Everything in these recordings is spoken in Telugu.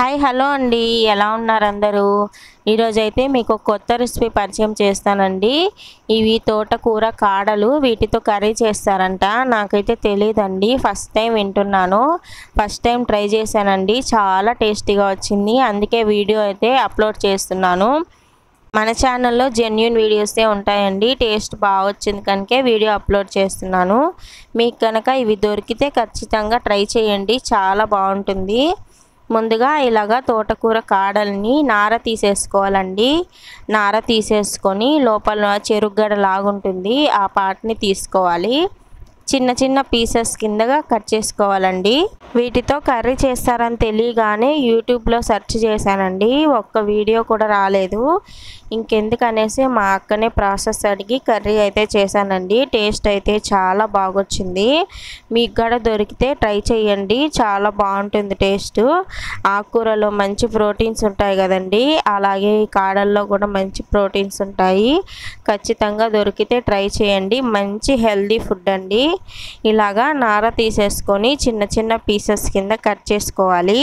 హాయ్ హలో అండి, ఎలా ఉన్నారు అందరూ? ఈరోజైతే మీకు కొత్త రెసిపీ పరిచయం చేస్తానండి. ఇవి తోటకూర కాడలు, వీటితో కర్రీ చేస్తారంట. నాకైతే తెలియదండి, ఫస్ట్ టైం వింటున్నాను. ఫస్ట్ టైం ట్రై చేశానండి, చాలా టేస్టీగా వచ్చింది. అందుకే వీడియో అయితే అప్లోడ్ చేస్తున్నాను. మన ఛానల్లో జెన్యూన్ వీడియోసే ఉంటాయండి. టేస్ట్ బాగా వచ్చింది కనుక వీడియో అప్లోడ్ చేస్తున్నాను. మీకు కనుక ఇవి దొరికితే ఖచ్చితంగా ట్రై చేయండి, చాలా బాగుంటుంది. ముందుగా ఇలాగా తోటకూర కాడల్ని నార తీసేసుకోవాలండి. నార తీసేసుకొని లోపల చెరుగడ లాగుంటుంది, ఆ పార్ట్ని తీసుకోవాలి. చిన్న చిన్న పీసెస్ కిందగా కట్ చేసుకోవాలండి. వీటితో కర్రీ చేస్తారని తెలియగానే యూట్యూబ్లో సెర్చ్ చేశానండి, ఒక్క వీడియో కూడా రాలేదు. ఇంకెందుకనేసి మా అక్కనే ప్రాసెస్ అడిగి కర్రీ అయితే చేశానండి. టేస్ట్ అయితే చాలా బాగొచ్చింది. మీకు కూడా దొరికితే ట్రై చేయండి, చాలా బాగుంటుంది టేస్ట్. ఆకుకూరలో మంచి ప్రోటీన్స్ ఉంటాయి కదండి, అలాగే ఈ కాడల్లో కూడా మంచి ప్రోటీన్స్ ఉంటాయి. ఖచ్చితంగా దొరికితే ట్రై చేయండి, మంచి హెల్దీ ఫుడ్ అండి. ఇలాగా నార తీసేసుకొని చిన్న చిన్న పీసెస్ కింద కట్ చేసుకోవాలి.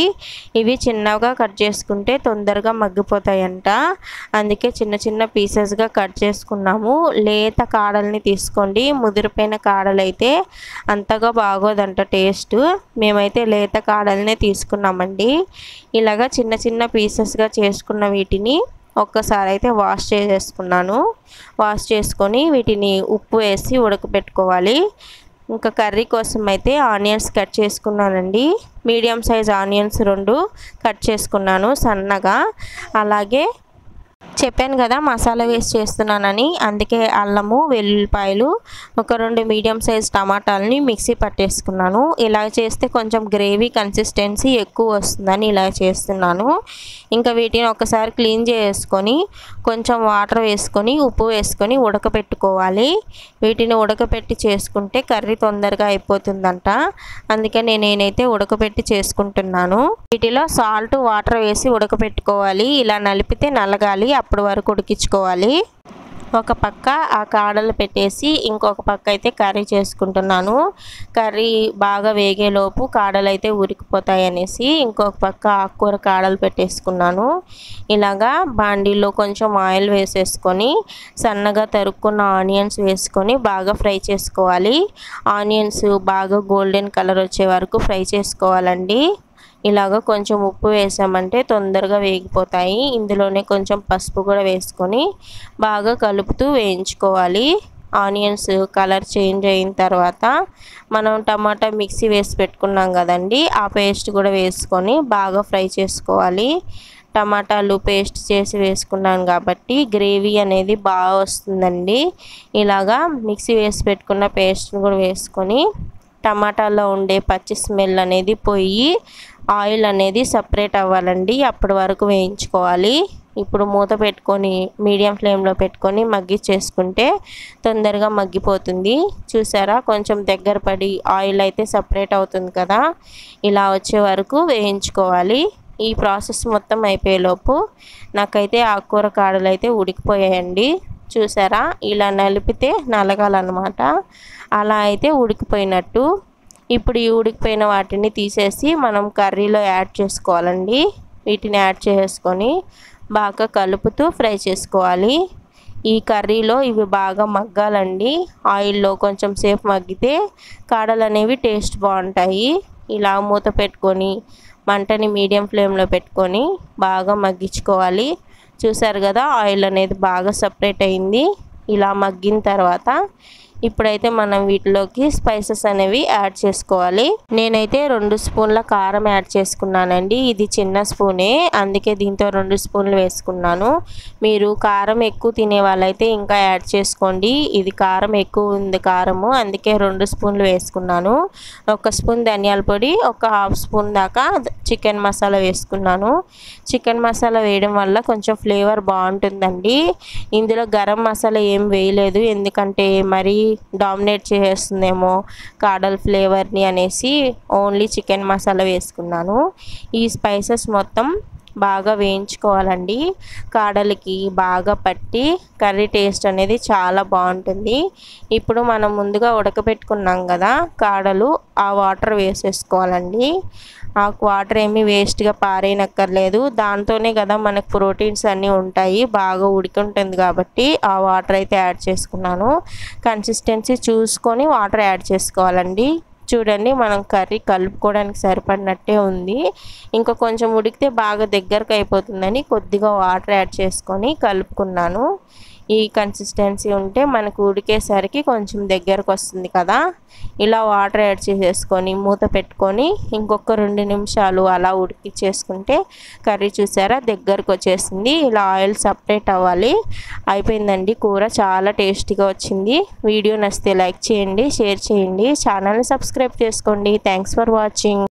ఇవి చిన్నగా కట్ చేసుకుంటే తొందరగా మగ్గిపోతాయంట, అందుకే చిన్న చిన్న పీసెస్గా కట్ చేసుకున్నాము. లేత కాడల్ని తీసుకోండి, ముదిరిపోయిన కాడలైతే అంతగా బాగోదంట టేస్ట్. మేమైతే లేత కాడల్నే తీసుకున్నామండి. ఇలాగా చిన్న చిన్న పీసెస్గా చేసుకున్న వీటిని ఒక్కసారి అయితే వాష్ చేసేసుకున్నాను. వాష్ చేసుకొని వీటిని ఉప్పు వేసి ఉడకబెట్టుకోవాలి. ఇంకా కర్రీ కోసం అయితే ఆనియన్స్ కట్ చేసుకున్నానండి. మీడియం సైజ్ ఆనియన్స్ 2 కట్ చేసుకున్నాను సన్నగా. అలాగే చెప్పాను కదా మసాలా వేసి చేస్తున్నానని, అందుకే అల్లము, వెల్లుల్లిపాయలు, ఒక 2 మీడియం సైజ్ టమాటాలని మిక్సీ పట్టేసుకున్నాను. ఇలా చేస్తే కొంచెం గ్రేవీ కన్సిస్టెన్సీ ఎక్కువ వస్తుందని ఇలా చేస్తున్నాను. ఇంకా వీటిని ఒకసారి క్లీన్ చేసుకొని కొంచెం వాటర్ వేసుకొని ఉప్పు వేసుకొని ఉడకపెట్టుకోవాలి. వీటిని ఉడకపెట్టి చేసుకుంటే కర్రీ తొందరగా అయిపోతుందంట, అందుకే నేనైతే ఉడకపెట్టి చేసుకుంటున్నాను. వీటిలో సాల్ట్ వాటర్ వేసి ఉడకపెట్టుకోవాలి. ఇలా నలిపితే నలగాలి, అప్పటి వరకు ఉడికించుకోవాలి. ఒక పక్క ఆ కాడలు పెట్టేసి ఇంకొక పక్క అయితే కర్రీ చేసుకుంటున్నాను. కర్రీ బాగా వేగేలోపు కాడలు అయితే ఉడికిపోతాయి అనేసి ఇంకొక పక్క ఆకుకూర కాడలు పెట్టేసుకున్నాను. ఇలాగా బాండీలో కొంచెం ఆయిల్ వేసేసుకొని సన్నగా తరుక్కున్న ఆనియన్స్ వేసుకొని బాగా ఫ్రై చేసుకోవాలి. ఆనియన్స్ బాగా గోల్డెన్ కలర్ వచ్చే వరకు ఫ్రై చేసుకోవాలండి. ఇలాగ కొంచెం ఉప్పు వేసామంటే తొందరగా వేగిపోతాయి. ఇందులోనే కొంచెం పసుపు కూడా వేసుకొని బాగా కలుపుతూ వేయించుకోవాలి. ఆనియన్స్ కలర్ చేంజ్ అయిన తర్వాత మనం టమాటా మిక్సీ వేసి పెట్టుకున్నాం కదండి, ఆ పేస్ట్ కూడా వేసుకొని బాగా ఫ్రై చేసుకోవాలి. టమాటాలు పేస్ట్ చేసి వేసుకున్నాను కాబట్టి గ్రేవీ అనేది బాగా వస్తుందండి. ఇలాగా మిక్సీ వేసి పెట్టుకున్న పేస్ట్ని కూడా వేసుకొని టమాటాలో ఉండే పచ్చి స్మెల్ అనేది పోయి ఆయిల్ అనేది సపరేట్ అవ్వాలండి, అప్పటి వరకు వేయించుకోవాలి. ఇప్పుడు మూత పెట్టుకొని మీడియం ఫ్లేమ్లో పెట్టుకొని మగ్గిచ్చేసుకుంటే తొందరగా మగ్గిపోతుంది. చూసారా, కొంచెం దగ్గర పడి ఆయిల్ అయితే సపరేట్ అవుతుంది కదా, ఇలా వచ్చే వరకు వేయించుకోవాలి. ఈ ప్రాసెస్ మొత్తం అయిపోయేలోపు నాకైతే ఆకుకూర కాడలు అయితే ఉడికిపోయాయండి. చూసారా, ఇలా నలిపితే నలగాలన్నమాట, అలా అయితే ఉడికిపోయినట్టు. ఇప్పుడు ఈ ఉడికిపోయిన వాటిని తీసేసి మనం కర్రీలో యాడ్ చేసుకోవాలండి. వీటిని యాడ్ చేసుకొని బాగా కలుపుతూ ఫ్రై చేసుకోవాలి. ఈ కర్రీలో ఇవి బాగా మగ్గాలండి. ఆయిల్లో కొంచెం సేపు మగ్గితే కాడలు అనేవి టేస్ట్ బాగుంటాయి. ఇలా మూత పెట్టుకొని మంటని మీడియం ఫ్లేమ్లో పెట్టుకొని బాగా మగ్గించుకోవాలి. చూసారు కదా, ఆయిల్ అనేది బాగా సపరేట్ అయింది. ఇలా మగ్గిన తర్వాత ఇప్పుడైతే మనం వీటిలోకి స్పైసెస్ అనేవి యాడ్ చేసుకోవాలి. నేనైతే 2 స్పూన్ల కారం యాడ్ చేసుకున్నానండి. ఇది చిన్న స్పూనే, అందుకే దీంతో 2 స్పూన్లు వేసుకున్నాను. మీరు కారం ఎక్కువ తినే వాళ్ళైతే ఇంకా యాడ్ చేసుకోండి. ఇది కారం ఎక్కువ ఉంది కారము, అందుకే 2 స్పూన్లు వేసుకున్నాను. 1 స్పూన్ ధనియాల పొడి, ఒక హాఫ్ స్పూన్ దాకా చికెన్ మసాలా వేసుకున్నాను. చికెన్ మసాలా వేయడం వల్ల కొంచెం ఫ్లేవర్ బాగుంటుందండి. ఇందులో గరం మసాలా ఏం వేయలేదు, ఎందుకంటే మరీ డామినేట్ చేసేస్తుందేమో కాడల ఫ్లేవర్ని అనేసి ఓన్లీ చికెన్ మసాలా వేసుకున్నాను. ఈ స్పైసెస్ మొత్తం బాగా వేయించుకోవాలండి. కాడలకి బాగా పట్టి కర్రీ టేస్ట్ అనేది చాలా బాగుంటుంది. ఇప్పుడు మనం ముందుగా ఉడకబెట్టుకున్నాం కదా కాడలు, ఆ వాటర్ వేసేసుకోవాలండి. ఆ వాటర్ ఏమీ వేస్ట్గా పారేయనక్కర్లేదు, దాంతోనే కదా మనకు ప్రోటీన్స్ అన్నీ ఉంటాయి. బాగా ఉడికి ఉంటుంది కాబట్టి ఆ వాటర్ అయితే యాడ్ చేసుకున్నాను. కన్సిస్టెన్సీ చూసుకొని వాటర్ యాడ్ చేసుకోవాలండి. చూడండి మనం కర్రీ కలుపుకోవడానికి సరిపడినట్టే ఉంది. ఇంకా కొంచెం ఉడికితే బాగా దగ్గరకు అయిపోతుందని కొద్దిగా వాటర్ యాడ్ చేసుకొని కలుపుకున్నాను. ఈ కన్సిస్టెన్సీ ఉంటే మనకు ఉడికేసరికి కొంచెం దగ్గరకు వస్తుంది కదా. ఇలా వాటర్ యాడ్ చేసేసుకొని మూత పెట్టుకొని ఇంకొక 2 నిమిషాలు అలా ఉడికించేసుకుంటే కర్రీ చూసారా దగ్గరకు వచ్చేసింది. ఇలా ఆయిల్ సపరేట్ అవ్వాలి. అయిపోయిందండి కూర, చాలా టేస్టీగా వచ్చింది. వీడియో నచ్చితే లైక్ చేయండి, షేర్ చేయండి, ఛానల్ని సబ్స్క్రైబ్ చేసుకోండి. Thanks for watching.